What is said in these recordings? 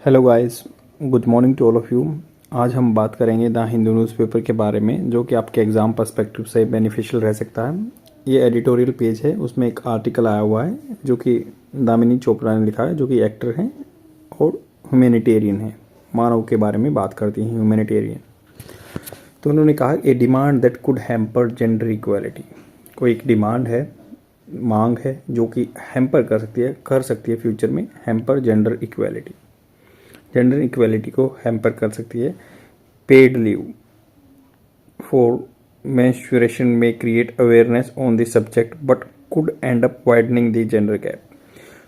Hello guys, good morning to all of you. आज हम बात करेंगे द हिंदू न्यूज़पेपर के बारे में, जो कि आपके एग्ज़ाम पर्सपेक्टिव से बेनिफिशियल रह सकता है। ये एडिटोरियल पेज है, उसमें एक आर्टिकल आया हुआ है जो कि दामिनी चोपड़ा ने लिखा है, जो कि एक्टर हैं और ह्यूमैनिटेरियन हैं, मानव के बारे में बात करती हैं, ह्यूमैनिटेरियन। तो उन्होंने कहा a demand that could hamper gender equality. कोई एक डिमांड है, मांग है, जो कि हैम्पर कर सकती है फ्यूचर में, hamper gender equality, gender equality को हैम्पर कर सकती है। पेड लीव फॉर मेंस्ट्रुएशन में create awareness on this subject but could and up widening the gender gap.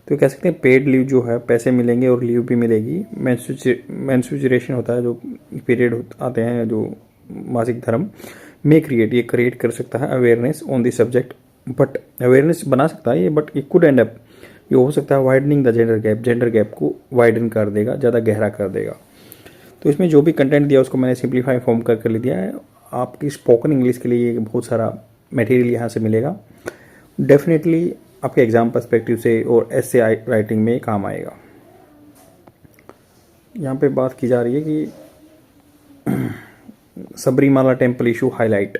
तो कह सकते हैं पेड लीव जो है, पैसे मिलेंगे और लीव भी मिलेगी। मेंस्ट्रुएशन होता है, जो पीरियड आते हैं, जो मासिक धर्म में क्रिएट कर सकता है awareness on this subject, but awareness बना सकता है ये, but it could and up, ये हो सकता है वाइडनिंग द जेंडर गैप को वाइडन कर देगा, ज़्यादा गहरा कर देगा। तो इसमें जो भी कंटेंट दिया उसको मैंने सिंप्लीफाई फॉर्म करके लिख दिया है। आपकी स्पोकन इंग्लिश के लिए बहुत सारा मटेरियल यहाँ से मिलेगा, डेफिनेटली आपके एग्जाम पर्सपेक्टिव से और एसे राइटिंग में काम आएगा। यहाँ पे बात की जा रही है कि Sabarimala temple issue highlight.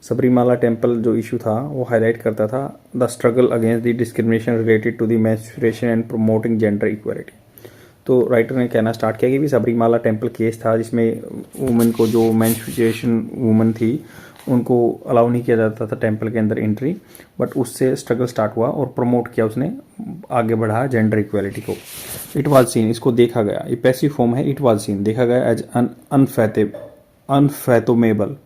Sabarimala temple जो इशू था वो हाईलाइट करता था the struggle against the discrimination related to the menstruation and promoting gender equality. तो राइटर ने कहना स्टार्ट किया कि भी सबरीमाला टेम्पल केस था, जिसमें वुमेन को, जो मेंस्ट्रुएशन वुमेन थी, उनको अलाउ नहीं किया जाता था टेम्पल के अंदर एंट्री, बट उससे स्ट्रगल स्टार्ट हुआ और प्रमोट किया उसने, आगे बढ़ाया जेंडर इक्वालिटी को। इट वाज सीन, इसको देखा गया, ये पैसिव फॉर्म है, इट वाज सीन, देखा गया एज अनफैथोमेबल।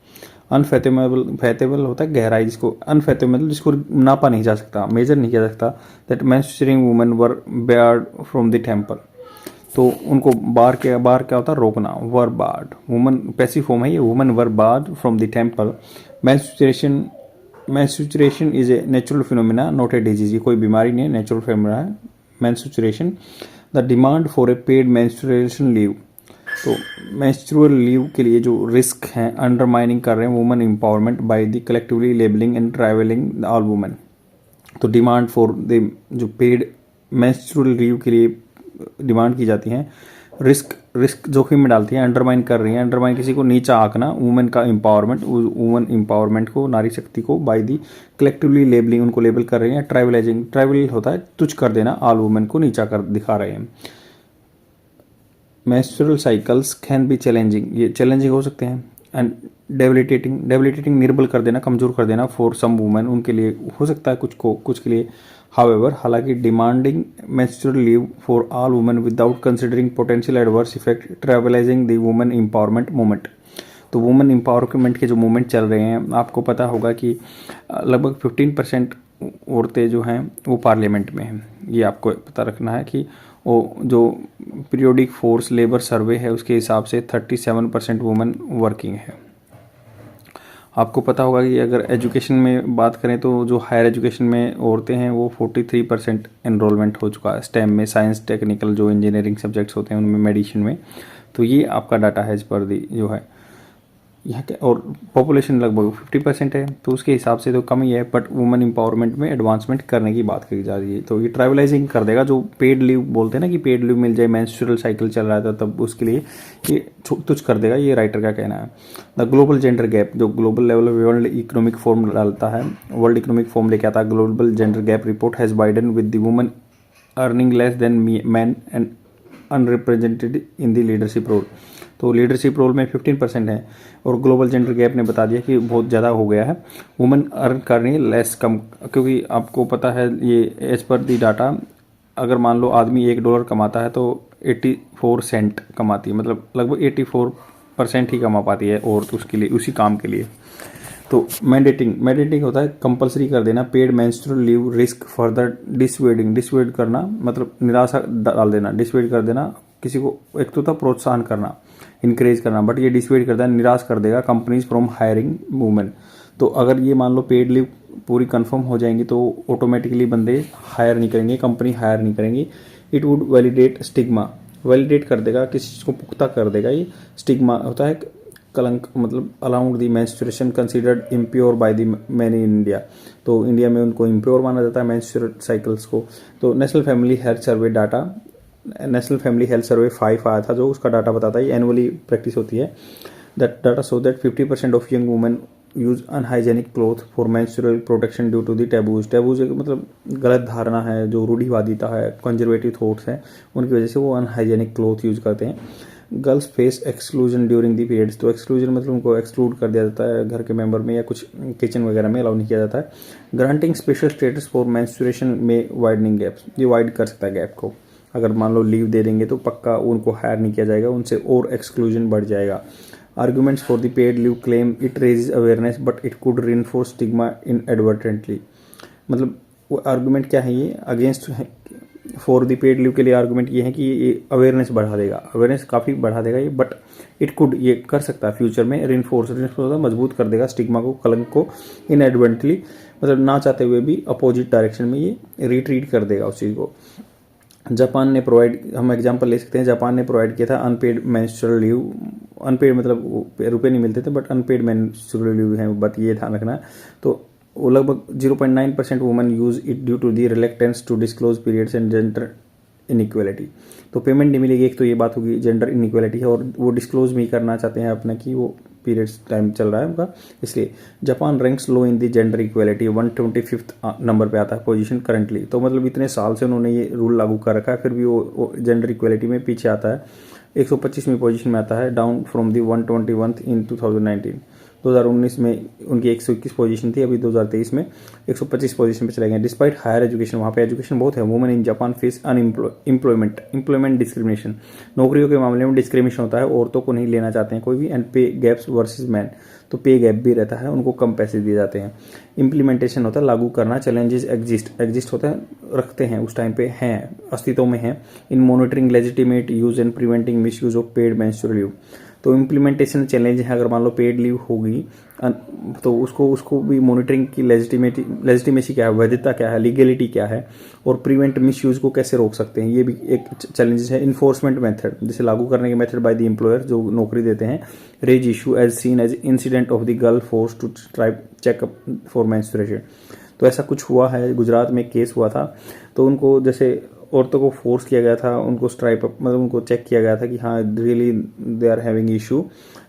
फैथेबल होता है गहराई, जिसको अनफैथोमेबल, जिसको नापा नहीं जा सकता, मेजर नहीं किया जा सकता। That menstruating women were board from the temple. तो उनको बार क्या होता है, रोकना, वर बार्ड, वुमन पैसिव फॉर्म है ये, woman were board from the temple. Menstruation is a natural phenomena not a disease, ये कोई बीमारी नहीं है, नेचुरल फिनोमिना है menstruation. The demand for a paid menstruation leave, तो मेंस्ट्रुअल लीव के लिए जो रिस्क हैं, अंडरमाइनिंग कर रहे हैं women empowerment by the collectively labelling and travelling all women. तो डिमांड फॉर द जो पेड मेंस्ट्रुअल लीव के लिए डिमांड की जाती हैं, रिस्क जोखिम में डालती हैं, अंडरमाइन कर रही हैं। अंडरमाइन किसी को नीचा आंकना, वुमेन का एम्पावरमेंट, वुमेन एम्पावरमेंट को, नारी शक्ति को, बाय दी कलेक्टिवली लेबलिंग, उनको लेबल कर रही हैं। ट्राइवलाइजिंग, ट्राइवल होता है तुच्छ कर देना, ऑल वुमेन को नीचा कर दिखा रहे हैं। Menstrual cycles can be challenging, ये चैलेंजिंग हो सकते हैं। एंड डेबिलिटेटिंग निर्बल कर देना, कमजोर कर देना, फॉर सम वुमेन, उनके लिए हो सकता है, कुछ के लिए। हाउएवर, हालांकि demanding menstrual leave for all women without considering potential adverse effect trivialising the women empowerment movement. तो वुमेन एम्पावरमेंट के जो मूवमेंट चल रहे हैं, आपको पता होगा कि लगभग 15% औरतें जो हैं वो पार्लियामेंट में हैं। ये आपको पता रखना है कि वो जो पीरियोडिक फोर्स लेबर सर्वे है उसके हिसाब से 37% वुमेन वर्किंग है। आपको पता होगा कि अगर एजुकेशन में बात करें तो जो हायर एजुकेशन में औरतें हैं वो 43% एनरोलमेंट हो चुका है स्टेम में, साइंस टेक्निकल जो इंजीनियरिंग सब्जेक्ट्स होते हैं उनमें, मेडिसिन में। तो ये आपका डाटा है, इस पर जो है यहाँ के, और पॉपुलेशन लगभग 50% है, तो उसके हिसाब से तो कम ही है, बट वुमेन एम्पावरमेंट में एडवांसमेंट करने की बात करी जा रही है। तो ये ट्राइवलाइजिंग कर देगा, जो पेड लीव बोलते हैं ना कि पेड लीव मिल जाए, मेंस्ट्रुअल साइकिल चल रहा था तब उसके लिए ये तुच्छ कर देगा, ये राइटर का कहना है। द ग्लोबल जेंडर गैप, जो global level world economic forum डालता है, वर्ल्ड इकोनॉमिक फोरम लेके आता है global gender gap report, has widen with the women earning less than man and unrepresented in the leadership role. तो leadership role में 15% है, और ग्लोबल जेंडर गैप ने बता दिया कि बहुत ज़्यादा हो गया है, वुमेन अर्न कर रही है लेस, कम, क्योंकि आपको पता है ये एज पर दी डाटा, अगर मान लो आदमी $1 कमाता है तो 84 सेंट कमाती है, मतलब लगभग 84% ही कमा पाती है औरत उसके लिए, उसी काम के लिए। तो मैंडेटिंग होता है कंपलसरी कर देना, paid menstrual leave risk further dissuade करना, मतलब निराशा डाल देना, डिसवेड कर देना किसी को, एक तो था प्रोत्साहन करना, इंकरेज करना, बट ये डिसवेड करता है, निराश कर देगा कंपनीज फ्रॉम हायरिंग वुमेन। तो अगर ये मान लो पेड लीव पूरी कंफर्म हो जाएंगी तो ऑटोमेटिकली बंदे हायर नहीं करेंगे, कंपनी हायर नहीं करेंगी। It would validate stigma, validate कर देगा, किसी चीज़ को पुख्ता कर देगा। ये स्टिग्मा होता है कलंक, मतलब around the menstruation considered impure by the many in India. तो इंडिया में उनको इम्प्योर माना जाता है मेंस्ट्रुअल साइकिल्स को। तो national family health survey data national family health survey 5 आया था जो उसका डाटा बताता है, ये एनुअली प्रैक्टिस होती है। That data show that 50% of young women use unhygienic cloth for menstrual protection due to the taboos. Taboos मतलब गलत धारणा है, जो रूढ़िवादिता है, कंजर्वेटिव थॉट्स हैं, उनकी वजह से वो अनहाइजेनिक क्लोथ यूज करते हैं। Girls face exclusion during the periods. तो एक्सक्लूजन मतलब उनको एक्सक्लूड कर दिया जाता है घर के मेंबर में, या कुछ किचन वगैरह में अलाउ नहीं किया जाता है। Granting special status for menstruation में वाइडनिंग गैप्स, ये वाइड कर सकता है गैप को। अगर मान लो लीव दे देंगे तो पक्का उनको हायर नहीं किया जाएगा, उनसे और एक्सक्लूजन बढ़ जाएगा। Arguments for the paid leave claim it raises awareness but it could reinforce stigma inadvertently. मतलब वो आर्गूमेंट क्या है, ये against for the paid leave के लिए आर्गूमेंट ये है कि ये अवेयरनेस बढ़ा देगा, अवेयरनेस काफ़ी बढ़ा देगा ये, बट इट कुड, ये कर सकता है फ्यूचर में रिइंफोर्स मजबूत कर देगा स्टिग्मा को, कलंक को इनएडवर्टेंटली, मतलब ना चाहते हुए भी अपोजिट डायरेक्शन में ये रिट्रीट कर देगा उस चीज़ को। जापान ने प्रोवाइड, हम एग्जांपल ले सकते हैं, जापान ने प्रोवाइड किया था अनपेड मेंस्ट्रुअल लीव। अनपेड मतलब रुपए नहीं मिलते थे, बट अनपेड मेंस्ट्रुअल लीव है, बट ये ध्यान रखना है। तो वो लगभग 0.9% women use it due to the reluctance to disclose periods and gender inequality. तो पेमेंट नहीं मिलेगी, एक तो ये बात होगी, जेंडर इनइक्वालिटी है, और वो डिस्क्लोज नहीं करना चाहते हैं अपना कि वो पीरियड्स टाइम चल रहा है उनका, इसलिए। जापान रैंक्स लो इन दी जेंडर इक्वालिटी, 125th नंबर पे आता है पोजीशन करंटली। तो मतलब इतने साल से उन्होंने ये रूल लागू कर रखा है, फिर भी वो जेंडर इक्वालिटी में पीछे आता है, 125वीं पोजीशन में आता है, डाउन फ्रॉम दी 121th इन 2019। 2019 में उनकी 121 पोजीशन थी, अभी 2023 में 125 पोजीशन पे चले गए। डिस्पाइट हायर एजुकेशन, वहाँ पे एजुकेशन बहुत है, women in Japan face employment discrimination. नौकरियों के मामले में डिस्क्रिमिनेशन होता है, औरतों को नहीं लेना चाहते हैं कोई भी। एंड पे गैप्स वर्सेस मैन, तो पे गैप भी रहता है, उनको कम पैसे दिए जाते हैं। इम्प्लीमेंटेशन होता है लागू करना, चैलेंजेस एग्जिस्ट होता है, रखते हैं उस टाइम पे, हैं अस्तित्व में हैं। इन monitoring legitimate use and preventing miss use of paid menstrual leave. तो इम्प्लीमेंटेशन चैलेंज है, अगर मान लो पेड लीव होगी तो उसको भी मॉनिटरिंग की लेजिटिमेसी क्या है, वैधता क्या है, लीगलिटी क्या है, और प्रिवेंट मिस यूज को कैसे रोक सकते हैं, ये भी एक चैलेंजेस है। इन्फोर्समेंट मेथड, जैसे लागू करने के मेथड बाय द एम्प्लॉयर जो नौकरी देते हैं। Raise issue as seen as incident of the girl force to try checkup for menstruation. तो ऐसा कुछ हुआ है, गुजरात में केस हुआ था, तो उनको जैसे औरतों को फोर्स किया गया था, उनको स्ट्राइप मतलब उनको चेक किया गया था कि हाँ really they are having issue,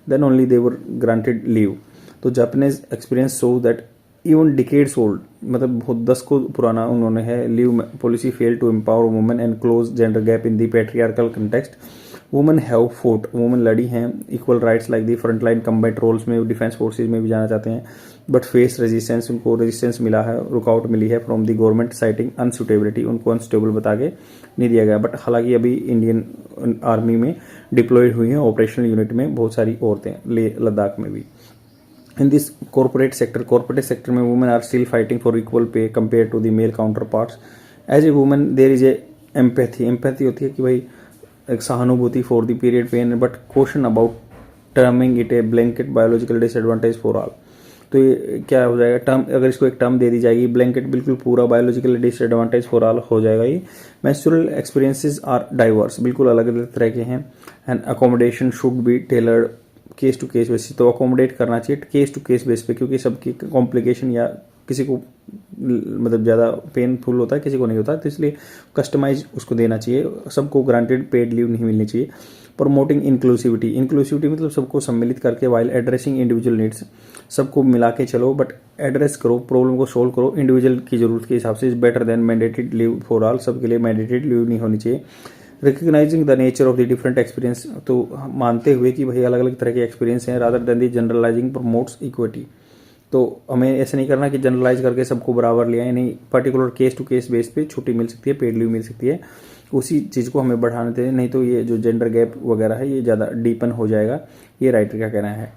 then only they were granted leave. तो Japanese experience show that even decades old, मतलब बहुत 10 को पुराना उन्होंने है, leave policy fail to empower women and close gender gap in the patriarchal context. Women have fought, women लड़ी हैं equal rights like the front line combat roles में, defence forces में भी जाना चाहते हैं, बट फेस रेजिस्टेंस, उनको resistance मिला है, रुकावट मिली है फ्रॉम दी गवर्नमेंट साइटिंग अनसुटेबिलिटी, उनको अनसुटेबल बता के नहीं दिया गया। बट हालांकि अभी इंडियन आर्मी में डिप्लॉयड हुई हैं ऑपरेशनल यूनिट में बहुत सारी औरतें, ले लद्दाख में भी। इन दिस कॉर्पोरेट सेक्टर में women are still fighting for equal pay compare to the male counterparts. As a women there is a empathy होती है कि भाई एक सहानुभूति for the period pain, but question about terming it a blanket biological disadvantage for all. तो ये क्या हो जाएगा, टर्म अगर इसको एक टर्म दे दी जाएगी, ब्लैंकेट बिल्कुल पूरा बायोलॉजिकल डिसएडवांटेज फॉर ऑल हो जाएगा ये। मेंस्ट्रुअल एक्सपीरियंसेस आर डाइवर्स, बिल्कुल अलग अलग तरह के हैं। And accommodation should be tailored case to case basis, तो अकोमोडेट करना चाहिए केस टू केस बेस पे, क्योंकि सबकी कॉम्प्लिकेशन या किसी को मतलब ज़्यादा पेनफुल होता है, किसी को नहीं होता, तो इसलिए कस्टमाइज उसको देना चाहिए। सबको ग्रांटेड पेड लीव नहीं मिलनी चाहिए। प्रमोटिंग इंक्लूसिविटी मतलब सबको सम्मिलित करके, वाइल एड्रेसिंग इंडिविजुअल नीड्स, सबको मिला के चलो, बट एड्रेस करो, प्रॉब्लम को सोल्व करो इंडिविजुअल की जरूरत के हिसाब से। Is better than mandated leave for all, सबके लिए मैंडेटेड लीव नहीं होनी चाहिए। Recognising the nature of the different experience, तो मानते हुए कि भाई अलग अलग तरह के एक्सपीरियंस हैं, रादर देन दी जनरलाइजिंग प्रमोट्स इक्विटी। तो हमें ऐसा नहीं करना कि जनरलाइज करके सबको बराबर लिया है, नहीं, particular case to case base पे छुट्टी मिल सकती है, पेड लीव मिल सकती है, उसी चीज़ को हमें बढ़ाने दें, नहीं तो ये जो जेंडर गैप वगैरह है ये ज़्यादा डीपन हो जाएगा। ये राइटर का कहना है।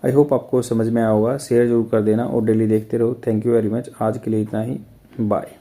आई होप आपको समझ में आया होगा, शेयर जरूर कर देना और डेली देखते रहो। थैंक यू वेरी मच, आज के लिए इतना ही, बाय।